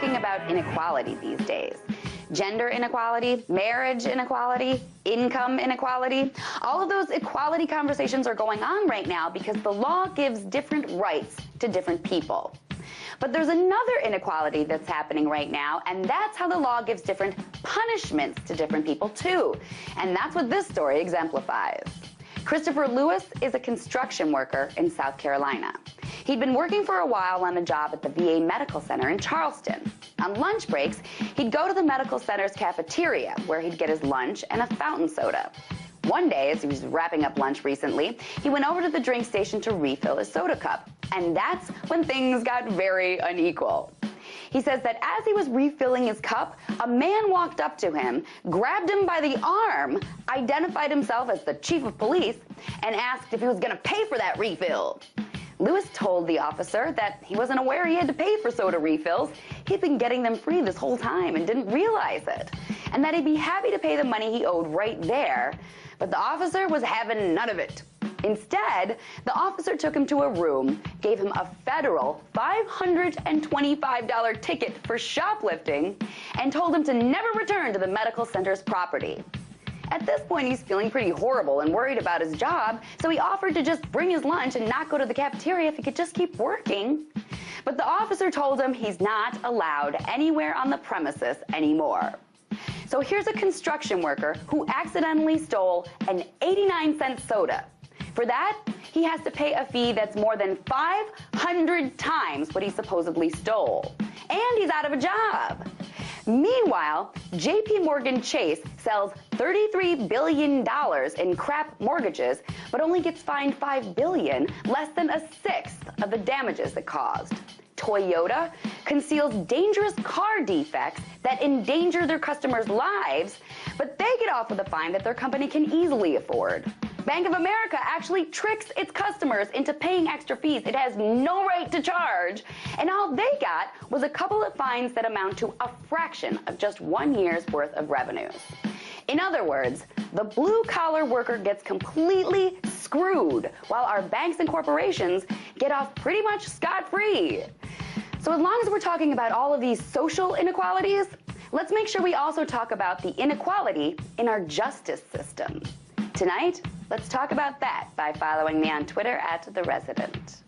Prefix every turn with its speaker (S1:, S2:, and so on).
S1: talking about inequality these days. Gender inequality, marriage inequality, income inequality. All of those equality conversations are going on right now because the law gives different rights to different people. But there's another inequality that's happening right now, and that's how the law gives different punishments to different people too. And that's what this story exemplifies. Christopher Lewis is a construction worker in South Carolina. He'd been working for a while on a job at the VA Medical Center in Charleston. On lunch breaks, he'd go to the medical center's cafeteria, where he'd get his lunch and a fountain soda. One day, as he was wrapping up lunch recently, he went over to the drink station to refill his soda cup. And that's when things got very unequal. He says that as he was refilling his cup, a man walked up to him, grabbed him by the arm, identified himself as the chief of police, and asked if he was going to pay for that refill. Lewis told the officer that he wasn't aware he had to pay for soda refills. He'd been getting them free this whole time and didn't realize it, and that he'd be happy to pay the money he owed right there, but the officer was having none of it. Instead, the officer took him to a room, gave him a federal $525 ticket for shoplifting, and told him to never return to the medical center's property. At this point, he's feeling pretty horrible and worried about his job, so he offered to just bring his lunch and not go to the cafeteria if he could just keep working. But the officer told him he's not allowed anywhere on the premises anymore. So here's a construction worker who accidentally stole an 89-cent soda. For that, he has to pay a fee that's more than 500 times what he supposedly stole. And he's out of a job. Meanwhile, JP Morgan Chase sells $33 billion in crap mortgages, but only gets fined $5 billion, less than a sixth of the damages it caused. Toyota conceals dangerous car defects that endanger their customers' lives, but they get off with a fine that their company can easily afford. Bank of America actually tricks its customers into paying extra fees it has no right to charge, and all they got was a couple of fines that amount to a fraction of just 1 year's worth of revenues. In other words, the blue-collar worker gets completely screwed, while our banks and corporations get off pretty much scot-free. So as long as we're talking about all of these social inequalities, let's make sure we also talk about the inequality in our justice system. Tonight, let's talk about that by following me on Twitter @TheResident.